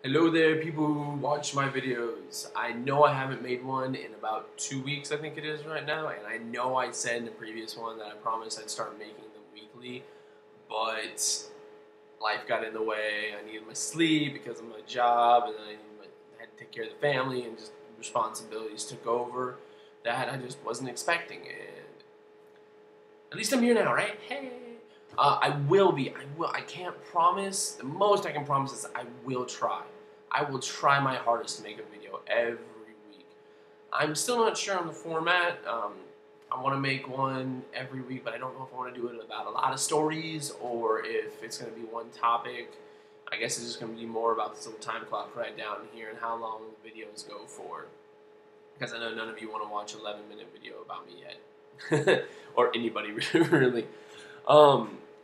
Hello there, people who watch my videos. I know I haven't made one in about 2 weeks, I think it is right now, and I know I said in the previous one that I promised I'd start making them weekly, but life got in the way. I needed my sleep because of my job, and then I had to take care of the family, and just responsibilities took over that I just wasn't expecting. And at least I'm here now, right? Hey. I will be. I will. I can't promise. The most I can promise is I will try. I will try my hardest to make a video every week. I'm still not sure on the format. I want to make one every week, but I don't know if I want to do it about a lot of stories or if it's going to be one topic. I guess it's just going to be more about this little time clock right down here and how long the videos go for. Because I know none of you want to watch an 11-minute video about me yet. Or anybody really.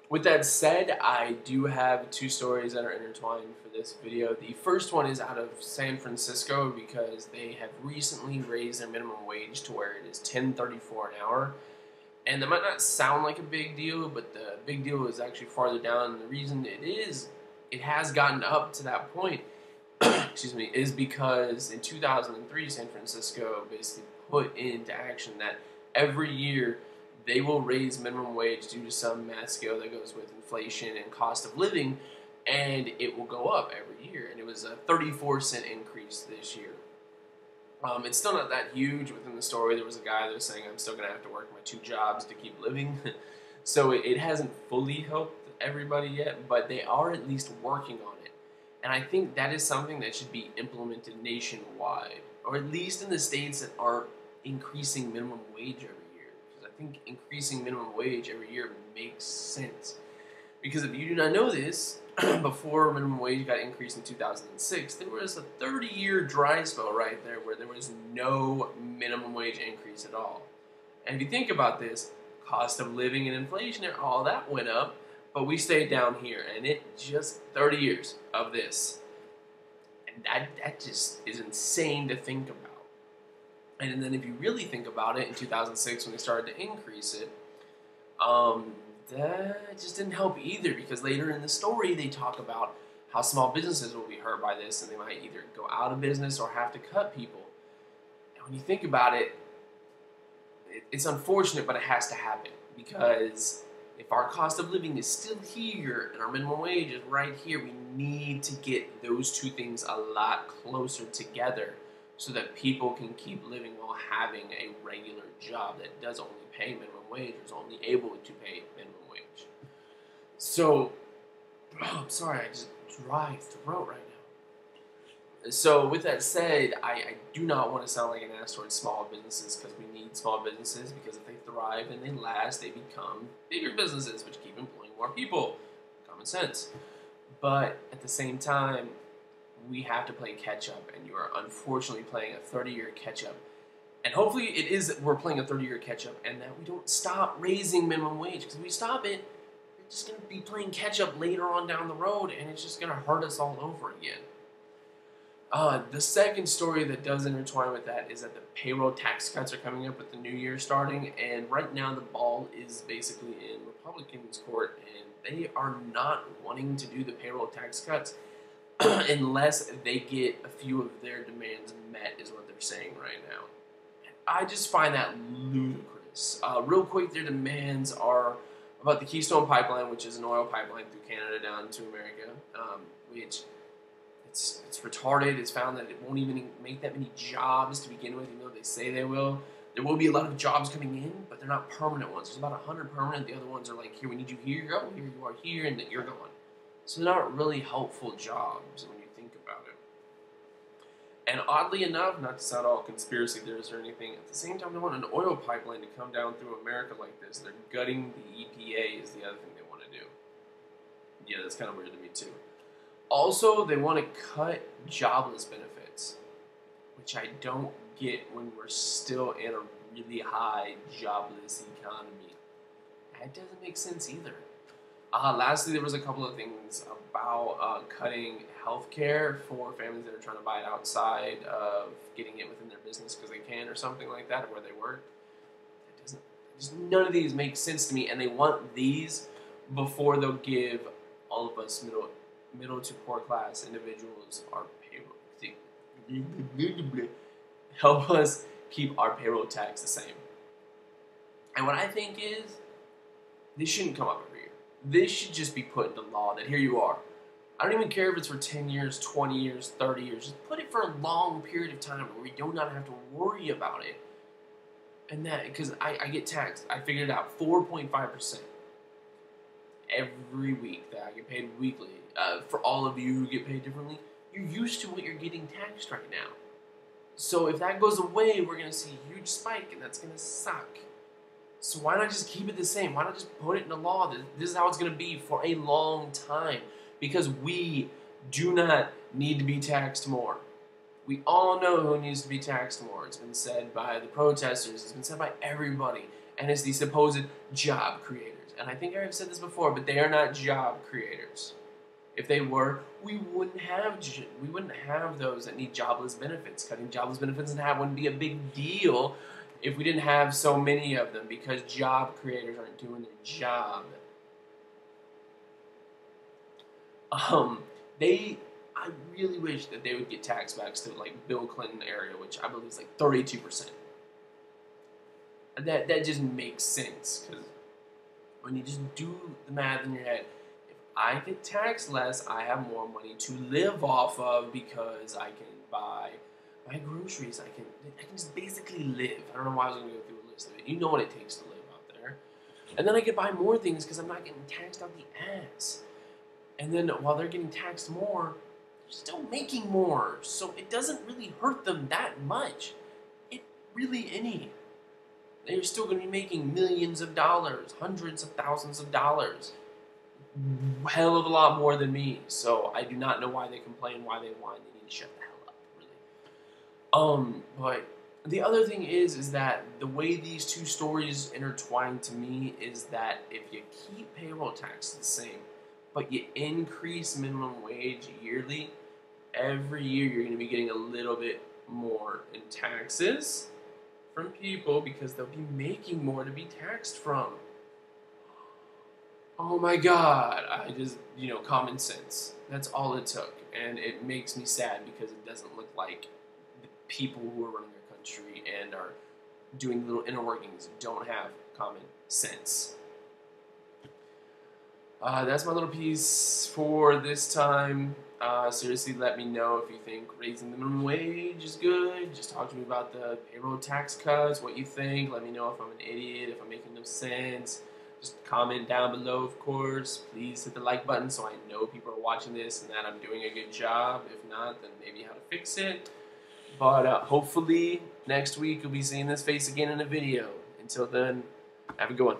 With that said, I do have two stories that are intertwined for this video. The first one is out of San Francisco because they have recently raised their minimum wage to where it is $10.34 an hour. And that might not sound like a big deal, but the big deal is actually farther down. And the reason it has gotten up to that point, excuse me, is because in 2003, San Francisco basically put into action that every year they will raise minimum wage due to some math scale that goes with inflation and cost of living, and it will go up every year. And it was a 34-cent increase this year. It's still not that huge. Within the story, there was a guy that was saying, I'm still going to have to work my 2 jobs to keep living. So it hasn't fully helped everybody yet, but they are at least working on it. And I think that is something that should be implemented nationwide, or at least in the states that aren't increasing minimum wage every year. Because I think increasing minimum wage every year makes sense. Because if you do not know this, before minimum wage got increased in 2006, there was a 30-year dry spell right there where there was no minimum wage increase at all. And if you think about this, cost of living and inflation and all that went up, but we stayed down here, and it just 30 years of this. And that just is insane to think about. And then if you really think about it, in 2006 when they started to increase it, that just didn't help either, because later in the story they talk about how small businesses will be hurt by this and they might either go out of business or have to cut people. And when you think about it, it's unfortunate, but it has to happen, because if our cost of living is still here and our minimum wage is right here, we need to get those two things a lot closer together so that people can keep living while having a regular job that does only pay minimum wage or is only able to pay minimum wage. So, I'm sorry, I just dry throat right now. So with that said, I do not want to sound like an ass towards small businesses, because we need small businesses, because if they thrive and they last, they become bigger businesses, which keep employing more people. Common sense. But at the same time, we have to play catch up, and you are unfortunately playing a 30-year catch up. And hopefully we're playing a 30-year catch up, and that we don't stop raising minimum wage, because if we stop it, we're just going to be playing catch up later on down the road, and it's just going to hurt us all over again. The second story that does intertwine with that is that the payroll tax cuts are coming up with the new year starting, and right now the ball is basically in Republicans' court, and they are not wanting to do the payroll tax cuts unless they get a few of their demands met, is what they're saying right now. I just find that ludicrous. Real quick, their demands are about the Keystone Pipeline, which is an oil pipeline through Canada down to America, which it's retarded. It's found that it won't even make that many jobs to begin with, even though they say they will. There will be a lot of jobs coming in, but they're not permanent ones. There's about 100 permanent. The other ones are like, here, we need you here, go, here you are here, and then you're gone. So they're not really helpful jobs when you think about it. And oddly enough, not to sound all conspiracy theorists or anything, at the same time they want an oil pipeline to come down through America like this. They're gutting the EPA is the other thing they want to do. Yeah, that's kind of weird to me too. Also, they want to cut jobless benefits, which I don't get when we're still in a really high jobless economy. That doesn't make sense either. Lastly, there was a couple of things about cutting healthcare for families that are trying to buy it outside of getting it within their business because they can, or something like that, or where they work. It doesn't. Just none of these make sense to me, and they want these before they'll give all of us middle to poor class individuals are payroll. Help us keep our payroll tax the same. And what I think is, this shouldn't come up every year. This should just be put into law that here you are. I don't even care if it's for 10 years, 20 years, 30 years. Just put it for a long period of time where we do not have to worry about it. And that, because I get taxed. I figured it out, 4.5% every week that I get paid weekly. For all of you who get paid differently, you're used to what you're getting taxed right now. So if that goes away, we're going to see a huge spike, and that's going to suck. So why not just keep it the same? Why not just put it in the law that this is how it's going to be for a long time? Because we do not need to be taxed more. We all know who needs to be taxed more. It's been said by the protesters. It's been said by everybody. And it's the supposed job creators. And I think I've said this before, but they are not job creators. If they were, we wouldn't have those that need jobless benefits. Cutting jobless benefits in half wouldn't be a big deal if we didn't have so many of them, because job creators aren't doing their job. I really wish that they would get tax backs to like Bill Clinton area, which I believe is like 32%. That just makes sense, because when you just do the math in your head, if I get taxed less, I have more money to live off of, because I can buy my groceries. I can just basically live. I don't know why I was going to go through a list of it. You know what it takes to live out there. And then I can buy more things because I'm not getting taxed out the ass. And then while they're getting taxed more, they're still making more. So it doesn't really hurt them that much. It really any. They're still going to be making millions of dollars, hundreds of thousands of dollars. Hell of a lot more than me. So I do not know why they complain, why they whine. They need to shut the hell up, really. But the other thing is that the way these two stories intertwine to me is that if you keep payroll tax the same, but you increase minimum wage yearly, every year you're going to be getting a little bit more in taxes from people, because they'll be making more to be taxed from. Oh my God, I just, common sense. That's all it took. And it makes me sad, because it doesn't look like the people who are running their country and are doing little inner workings don't have common sense. That's my little piece for this time. Seriously, let me know if you think raising the minimum wage is good. Just talk to me about the payroll tax cuts, what you think. Let me know if I'm an idiot, if I'm making no sense. Just comment down below, of course. Please hit the like button so I know people are watching this and that I'm doing a good job. If not, then maybe how to fix it. But hopefully next week you'll be seeing this face again in a video. Until then, have a good one.